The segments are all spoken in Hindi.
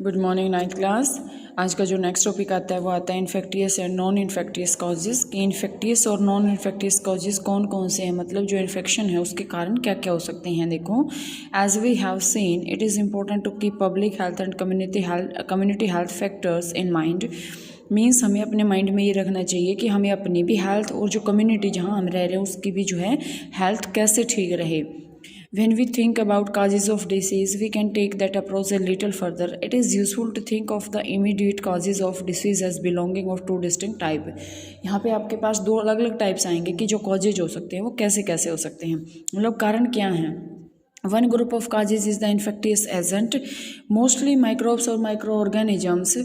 Good morning ninth class. आज का जो नेक्स्ट टॉपिक आता है वो आता है infectious and non infectious causes. कि इन्फेक्टियस और नॉन इन्फेक्टियस कॉजेज़ कौन कौन से हैं, मतलब जो इन्फेक्शन है उसके कारण क्या क्या हो सकते हैं। देखो, as we have seen it is important to keep public health and community health factors in mind. Means हमें अपने माइंड में ये रखना चाहिए कि हमें अपनी भी हेल्थ और जो कम्युनिटी जहाँ हम रह रहे हैं उसकी भी जो है हेल्थ कैसे ठीक रहे। When we think about causes of disease, we can take that approach a little further. It is useful to think of the immediate causes of disease as belonging of two distinct type. यहाँ पे आपके पास दो अलग अलग टाइप्स आएंगे कि जो कॉजेज हो सकते हैं वो कैसे कैसे हो सकते हैं, मतलब कारण क्या हैं। One group of causes is the infectious agent, mostly microbes or microorganisms.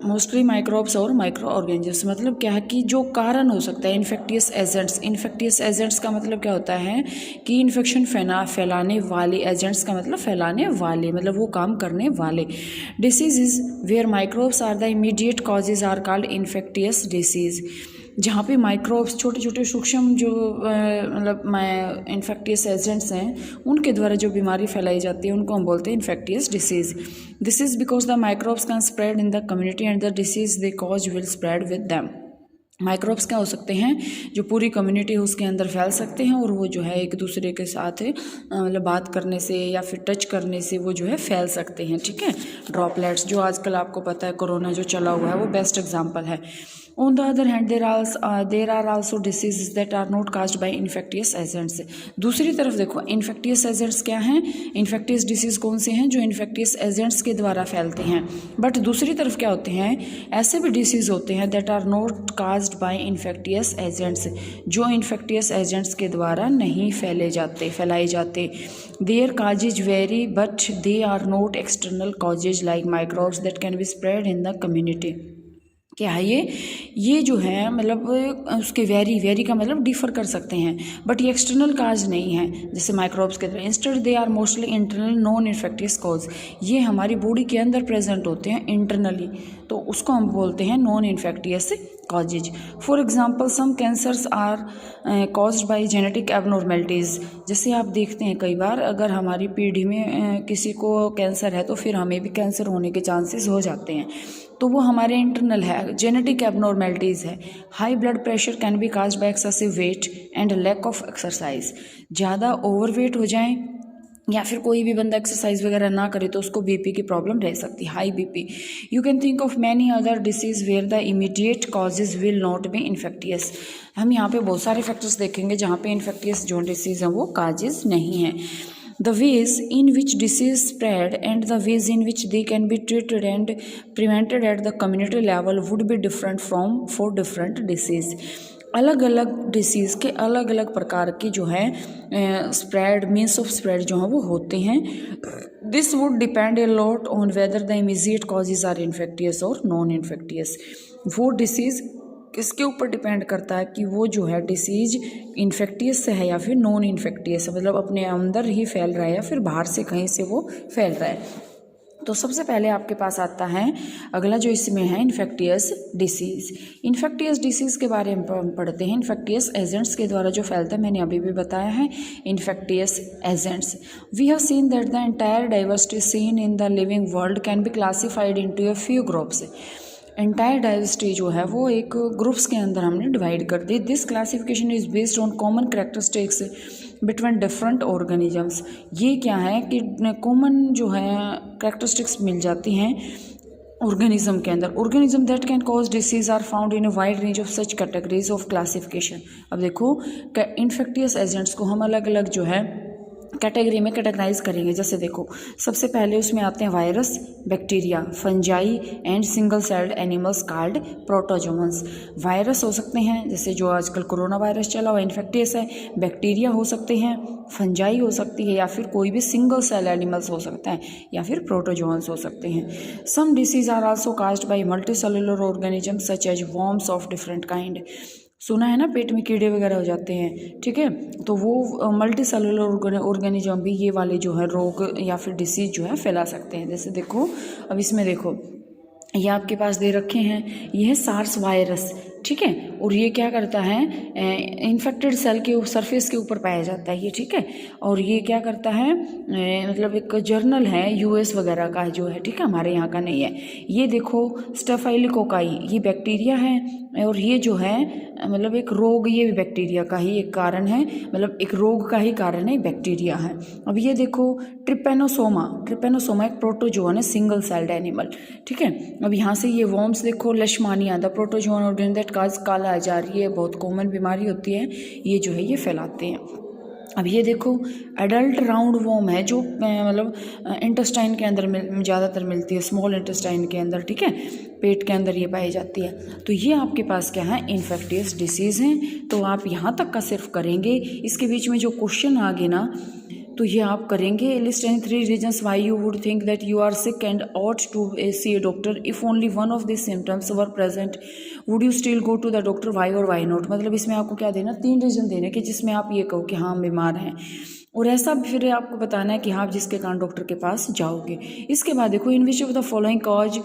Mostly microbes और माइक्रो ऑर्गेनिजम्स। मतलब क्या है कि जो कारण हो सकता है इन्फेक्टियस एजेंट्स। इन्फेक्टियस एजेंट्स का मतलब क्या होता है कि इन्फेक्शन फैलाने वाले एजेंट्स का मतलब फैलाने वाले, मतलब वो काम करने वाले। Disease where microbes are the immediate causes are called infectious disease. जहाँ पे माइक्रोब्स छोटे छोटे सूक्ष्म जो मतलब इन्फेक्टियस एजेंट्स हैं उनके द्वारा जो बीमारी फैलाई जाती है उनको हम बोलते हैं infectious disease. This is because the microbes can spread in the community and the disease they cause will spread with them. Microbes क्या हो सकते हैं, जो पूरी कम्युनिटी है उसके अंदर फैल सकते हैं और वो जो है एक दूसरे के साथ मतलब बात करने से या फिर टच करने से वो जो है फैल सकते हैं। ठीक है, ड्रॉपलेट्स जो आजकल आपको पता है कोरोना जो चला हुआ है वो बेस्ट एग्जांपल है। On the other hand, there are also diseases that are not caused by infectious agents. दूसरी तरफ देखो, इन्फेक्टियस एजेंट्स क्या हैं, इन्फेक्टियस डिसीज कौन से हैं जो इन्फेक्टियस एजेंट्स के द्वारा फैलते हैं। बट दूसरी तरफ क्या होते हैं, ऐसे भी डिसीज होते हैं that are not caused by infectious agents, जो इन्फेक्टियस एजेंट्स के द्वारा नहीं फैलाए जाते। Their causes vary but they are not external causes like microbes that can be spread in the community. क्या है ये जो है मतलब उसके वेरी का मतलब डिफर कर सकते हैं, बट ये एक्सटर्नल काज नहीं है जैसे माइक्रोब्स के तरह। Instead they are mostly internal non infectious cause. ये हमारी बॉडी के अंदर प्रेजेंट होते हैं इंटरनली, तो उसको हम बोलते हैं non infectious causes. For example some cancers are caused by genetic abnormalities. जैसे आप देखते हैं कई बार अगर हमारी पीढ़ी में किसी को कैंसर है तो फिर हमें भी कैंसर होने के चांसेस हो जाते हैं, तो वो हमारे इंटरनल है, जेनेटिक एबनॉर्मेलिटीज़ है। High blood pressure can be caused by excessive weight and lack of exercise. ज़्यादा ओवरवेट हो जाए या फिर कोई भी बंदा एक्सरसाइज वगैरह ना करे तो उसको बीपी की प्रॉब्लम रह सकती है, high BP. You can think of many other disease where the immediate causes will not be infectious. हम यहाँ पे बहुत सारे फैक्टर्स देखेंगे जहाँ पे इन्फेक्टियस जो डिसीज़ हैं वो काजेज नहीं हैं। The ways in which disease spread and the ways in which they can be treated and prevented at the community level would be different for different disease. अलग अलग डिसीज़ के अलग अलग प्रकार की जो है स्प्रेड मीन्स ऑफ स्प्रेड जो है वो होते हैं। This would depend a lot on whether the immediate causes are infectious और नॉन इन्फेक्टियस। वो डिसीज़ किसके ऊपर डिपेंड करता है कि वो जो है डिसीज इन्फेक्टियस से है या फिर नॉन इन्फेक्टियस है, मतलब अपने अंदर ही फैल रहा है या फिर बाहर से कहीं से वो फैल रहा है। तो सबसे पहले आपके पास आता है अगला जो इसमें है इन्फेक्टियस डिसीज़। इन्फेक्टियस डिसीज़ के बारे में पढ़ते हैं। इन्फेक्टियस एजेंट्स के द्वारा जो फैलता है मैंने अभी भी बताया है, infectious agents. We have seen that the entire diversity seen in the living world can be classified into a few groups. Entire diversity जो है वो एक ग्रुप्स के अंदर हमने डिवाइड कर दी। This classification is based on common characteristics between different organisms. ये क्या है कि कॉमन जो है कैरेक्टरिस्टिक्स मिल जाती हैं ऑर्गेनिज्म के अंदर। Organism that can cause disease are found in a wide range of such categories of classification. अब देखो, इन्फेक्टियस एजेंट्स को हम अलग अलग जो है कैटेगरी में कैटेगराइज करेंगे। जैसे देखो, सबसे पहले उसमें आते हैं virus, bacteria, fungi and single celled animals called protozoans. Virus हो सकते हैं जैसे जो आजकल कोरोना वायरस चला हुआ इन्फेक्टियस है। बैक्टीरिया हो सकते हैं, फंजाई हो सकती है या फिर कोई भी सिंगल सेल एनिमल्स हो सकता है या फिर प्रोटोजोअन्स हो सकते हैं। Some disease are also caused by multi cellular organisms such as worms of different kind. सुना है ना, पेट में कीड़े वगैरह हो जाते हैं, ठीक है, तो वो मल्टी सेलुलर ऑर्गेनिज्म भी ये वाले जो है रोग या फिर डिसीज जो है फैला सकते हैं। जैसे देखो, अब इसमें देखो ये आपके पास दे रखे हैं, ये है सार्स वायरस, ठीक है, और ये क्या करता है, इन्फेक्टेड सेल के सरफेस के ऊपर पाया जाता है ये, ठीक है। और ये क्या करता है, मतलब एक जर्नल है यूएस वगैरह का जो है, ठीक है, हमारे यहाँ का नहीं है। ये देखो स्टेफाइलोकोकाई, ये बैक्टीरिया है, और ये जो है मतलब एक रोग, ये भी बैक्टीरिया का ही एक कारण है, मतलब एक रोग का ही कारण है, बैक्टीरिया है। अब ये देखो ट्रिपेनोसोमा, ट्रिपेनोसोमा एक प्रोटोजोन है, सिंगल सेल्ड एनिमल, ठीक है। अब यहाँ से ये वॉर्म्स देखो, लेशमानिया द प्रोटोजोन और दैट काज काला आजार, ये बहुत कॉमन बीमारी होती है, ये जो है ये फैलाते हैं। अब ये देखो एडल्ट राउंड वॉर्म है, जो मतलब इंटेस्टाइन के अंदर ज़्यादातर मिलती है, स्मॉल इंटेस्टाइन के अंदर, ठीक है, पेट के अंदर ये पाई जाती है। तो ये आपके पास क्या है, इन्फेक्टियस डिसीज़ हैं। तो आप यहाँ तक का सिर्फ करेंगे, इसके बीच में जो क्वेश्चन आ गए ना, तो ये आप करेंगे, list any 3 reasons why you would think that you are sick and ought to see a doctor if only one of this symptoms were present would you still go to the doctor, why और वाई नॉट। मतलब इसमें आपको क्या देना, 3 रीजन देने कि जिसमें आप ये कहो कि हाँ हम बीमार हैं, और ऐसा फिर आपको बताना है कि हाँ जिसके कारण डॉक्टर के पास जाओगे। इसके बाद देखो in which of the following cause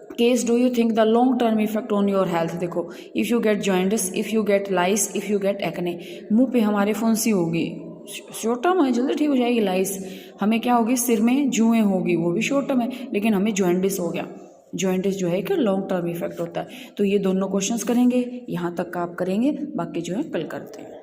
case do you think the long term effect on your health. देखो if you get jaundice, if you get lice, if you get acne, मुंह पे हमारे फुंसी होगी, शॉर्ट टर्म है, जल्दी ठीक हो जाएगी लाइस। हमें क्या होगी, सिर में जुएँ होगी, वो भी शॉर्ट टर्म है, लेकिन हमें जॉइंटिस हो गया। जॉइंटिस जो है कि लॉन्ग टर्म इफेक्ट होता है। तो ये दोनों क्वेश्चंस करेंगे, यहाँ तक का आप करेंगे, बाकी जो है कल करते हैं।